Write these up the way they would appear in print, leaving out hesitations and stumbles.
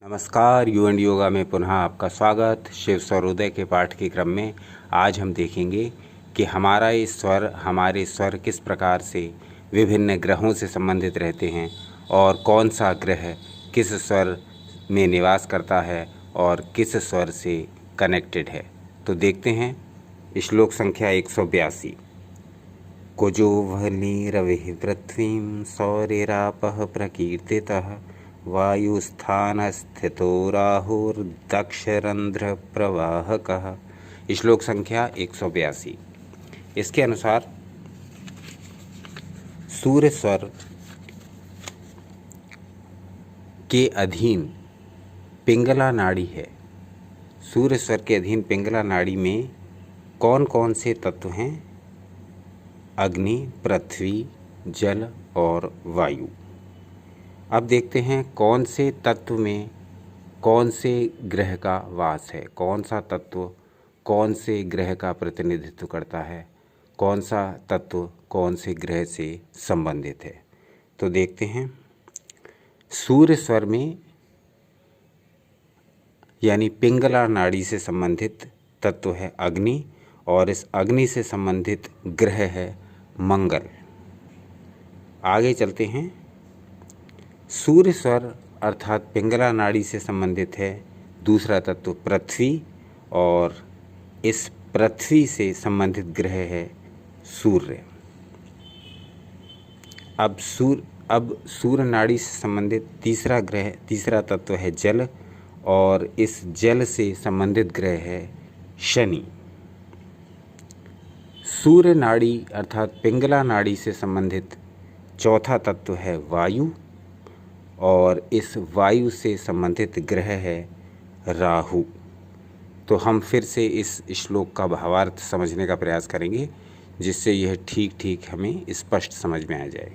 नमस्कार, you and yoga में पुनः आपका स्वागत। शिव स्वरोदय के पाठ के क्रम में आज हम देखेंगे कि हमारे स्वर किस प्रकार से विभिन्न ग्रहों से संबंधित रहते हैं और कौन सा ग्रह किस स्वर में निवास करता है और किस स्वर से कनेक्टेड है। तो देखते हैं श्लोक संख्या 182। कुजोवली रविः पृथ्वीं सौरिरापः प्रकीर्तितः वायुस्थानस्थितो राहुर्दक्षरंध्र प्रवाहकः। श्लोक संख्या 182। इसके अनुसार सूर्य स्वर के अधीन पिंगला नाड़ी है। सूर्य स्वर के अधीन पिंगला नाड़ी में कौन कौन से तत्व हैं? अग्नि, पृथ्वी, जल और वायु। अब देखते हैं कौन से तत्व में कौन से ग्रह का वास है, कौन सा तत्व कौन से ग्रह का प्रतिनिधित्व करता है, कौन सा तत्व कौन से ग्रह से संबंधित है। तो देखते हैं सूर्य स्वर में यानी पिंगला नाड़ी से संबंधित तत्व है अग्नि और इस अग्नि से संबंधित ग्रह है मंगल। आगे चलते हैं। सूर्य स्वर अर्थात पिंगला नाड़ी से संबंधित है दूसरा तत्व पृथ्वी और इस पृथ्वी से संबंधित ग्रह है सूर्य। अब सूर्य नाड़ी से संबंधित तीसरा तत्व है जल और इस जल से संबंधित ग्रह है शनि। सूर्य नाड़ी अर्थात पिंगला नाड़ी से संबंधित चौथा तत्व है वायु और इस वायु से संबंधित ग्रह है राहु। तो हम फिर से इस श्लोक का भावार्थ समझने का प्रयास करेंगे जिससे यह ठीक हमें स्पष्ट समझ में आ जाए।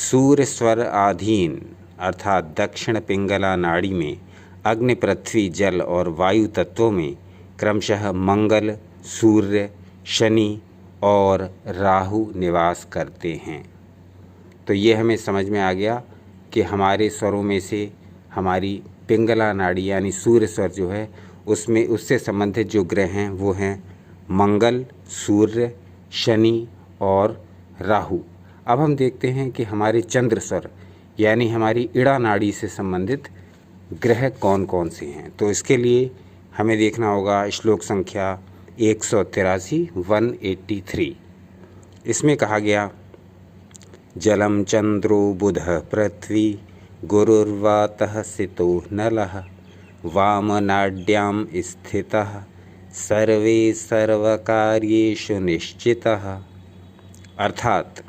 सूर्य स्वर आधीन अर्थात दक्षिण पिंगला नाड़ी में अग्नि, पृथ्वी, जल और वायु तत्वों में क्रमशः मंगल, सूर्य, शनि और राहु निवास करते हैं। तो ये हमें समझ में आ गया कि हमारे स्वरों में से हमारी पिंगला नाड़ी यानी सूर्य स्वर जो है उससे संबंधित जो ग्रह हैं वो हैं मंगल, सूर्य, शनि और राहु। अब हम देखते हैं कि हमारे चंद्र स्वर यानी हमारी इड़ा नाड़ी से संबंधित ग्रह कौन कौन से हैं। तो इसके लिए हमें देखना होगा श्लोक संख्या 183 183। इसमें कहा गया जलम चंद्रो बुधः पृथ्वी गुरुर्वातः सितो नलः वामनाड्यां स्थितः सर्वे सर्वकार्येषु निश्चितः। अर्थात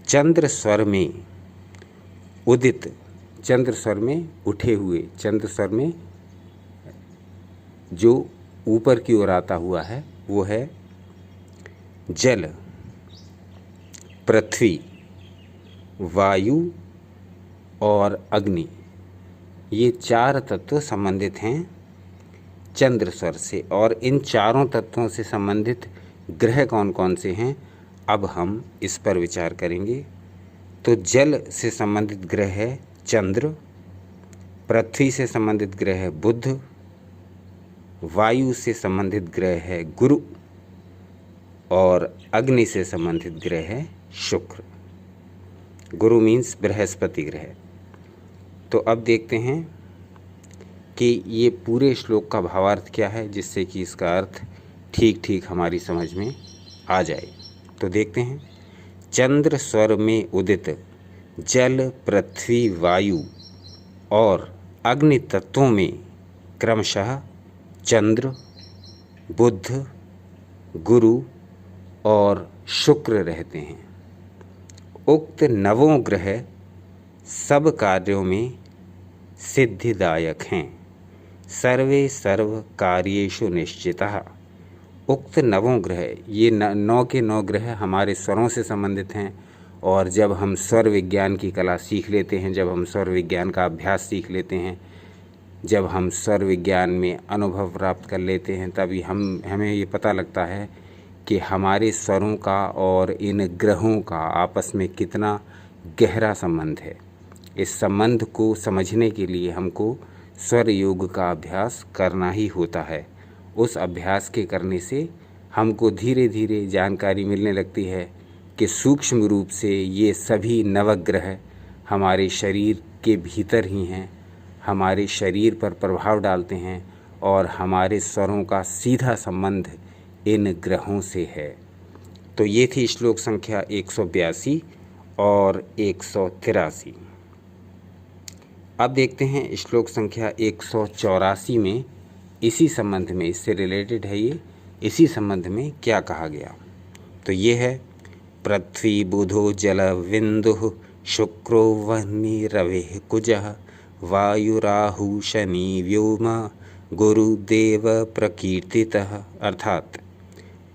चंद्र स्वर में उदित, चंद्र स्वर में उठे हुए, चंद्र स्वर में जो ऊपर की ओर आता हुआ है वो है जल, पृथ्वी, वायु और अग्नि। ये चार तत्व संबंधित हैं चंद्र स्वर से और इन चारों तत्वों से संबंधित ग्रह कौन कौन से हैं अब हम इस पर विचार करेंगे। तो जल से संबंधित ग्रह है चंद्र, पृथ्वी से संबंधित ग्रह है बुध, वायु से संबंधित ग्रह है गुरु और अग्नि से संबंधित ग्रह है शुक्र। गुरु मीन्स बृहस्पति ग्रह। तो अब देखते हैं कि ये पूरे श्लोक का भावार्थ क्या है जिससे कि इसका अर्थ ठीक हमारी समझ में आ जाए। तो देखते हैं चंद्र स्वर में उदित जल, पृथ्वी, वायु और अग्नि तत्वों में क्रमशः चंद्र, बुध, गुरु और शुक्र रहते हैं। उक्त नवों ग्रह सब कार्यों में सिद्धिदायक हैं। सर्वे सर्व कार्येषु निश्चितः। उक्त नवों ग्रह, ये 9 के 9 ग्रह हमारे स्वरों से संबंधित हैं और जब हम स्वर विज्ञान की कला सीख लेते हैं, जब हम स्वर विज्ञान का अभ्यास सीख लेते हैं, जब हम स्वर विज्ञान में अनुभव प्राप्त कर लेते हैं तभी हमें ये पता लगता है कि हमारे स्वरों का और इन ग्रहों का आपस में कितना गहरा संबंध है। इस संबंध को समझने के लिए हमको स्वर योग का अभ्यास करना ही होता है। उस अभ्यास के करने से हमको धीरे धीरे जानकारी मिलने लगती है कि सूक्ष्म रूप से ये सभी नवग्रह हमारे शरीर के भीतर ही हैं, हमारे शरीर पर प्रभाव डालते हैं और हमारे स्वरों का सीधा संबंध इन ग्रहों से है। तो ये थी श्लोक संख्या 182 और 183। अब देखते हैं श्लोक संख्या 184 में इसी संबंध में, इससे रिलेटेड है ये, इसी संबंध में क्या कहा गया। तो ये है पृथ्वी बुधो जल विंदु शुक्रो वह्नि रविः कुजः वायु राहु शनि व्योमा गुरुदेव प्रकीर्तितः। अर्थात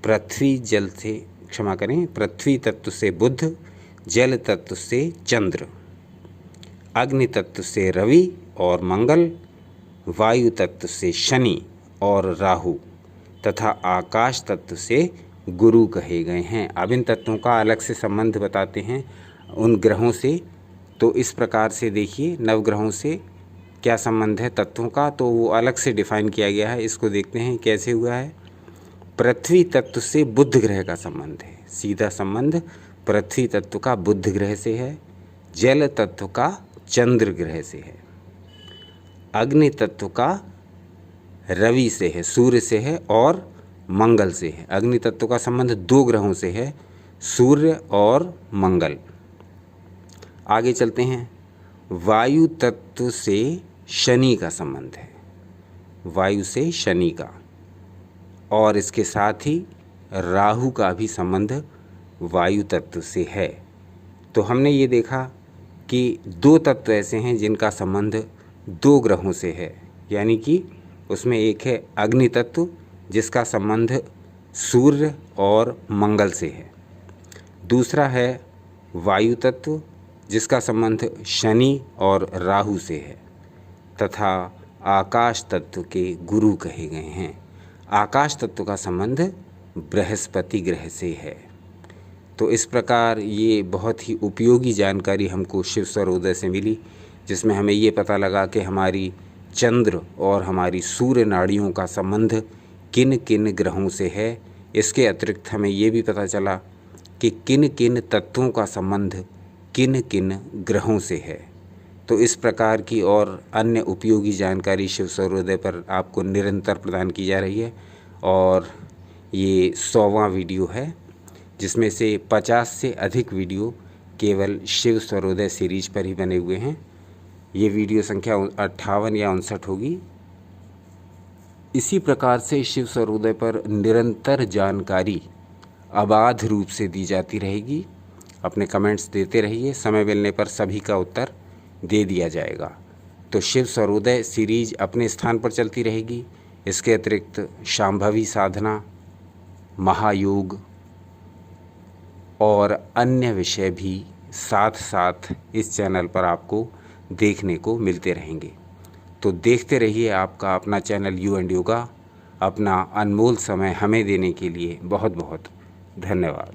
पृथ्वी जल से, क्षमा करें, पृथ्वी तत्व से बुध, जल तत्व से चंद्र, अग्नि तत्व से रवि और मंगल, वायु तत्व से शनि और राहु तथा आकाश तत्व से गुरु कहे गए हैं। अब इन तत्वों का अलग से संबंध बताते हैं उन ग्रहों से। तो इस प्रकार से देखिए, नवग्रहों से क्या संबंध है तत्वों का, तो वो अलग से डिफाइन किया गया है। इसको देखते हैं कैसे हुआ है। पृथ्वी तत्व से बुध ग्रह का संबंध है, सीधा संबंध पृथ्वी तत्व का बुध ग्रह से है, जल तत्व का चंद्र ग्रह से है, अग्नि तत्व का रवि से है, सूर्य से है और मंगल से है। अग्नि तत्व का संबंध दो ग्रहों से है, सूर्य और मंगल। आगे चलते हैं। वायु तत्व से शनि का संबंध है, वायु से शनि का, और इसके साथ ही राहु का भी संबंध वायु तत्व से है। तो हमने ये देखा कि दो तत्व ऐसे हैं जिनका संबंध दो ग्रहों से है, यानी कि उसमें एक है अग्नि तत्व जिसका संबंध सूर्य और मंगल से है, दूसरा है वायु तत्व जिसका संबंध शनि और राहु से है, तथा आकाश तत्व के गुरु कहे गए हैं। आकाश तत्व का संबंध बृहस्पति ग्रह से है। तो इस प्रकार ये बहुत ही उपयोगी जानकारी हमको शिव स्वरोदय से मिली, जिसमें हमें ये पता लगा कि हमारी चंद्र और हमारी सूर्य नाड़ियों का संबंध किन किन ग्रहों से है। इसके अतिरिक्त हमें ये भी पता चला कि किन किन तत्वों का संबंध किन किन ग्रहों से है। तो इस प्रकार की और अन्य उपयोगी जानकारी शिव स्वरोदय पर आपको निरंतर प्रदान की जा रही है, और ये 100वां वीडियो है, जिसमें से 50 से अधिक वीडियो केवल शिव स्वरोदय सीरीज पर ही बने हुए हैं। ये वीडियो संख्या 58 या 59 होगी। इसी प्रकार से शिव स्वरोदय पर निरंतर जानकारी अबाध रूप से दी जाती रहेगी। अपने कमेंट्स देते रहिए, समय मिलने पर सभी का उत्तर दे दिया जाएगा। तो शिव स्वरोदय सीरीज अपने स्थान पर चलती रहेगी। इसके अतिरिक्त शांभवी साधना, महायोग और अन्य विषय भी साथ साथ इस चैनल पर आपको देखने को मिलते रहेंगे। तो देखते रहिए आपका अपना चैनल यू एंड योगा। अपना अनमोल समय हमें देने के लिए बहुत बहुत धन्यवाद।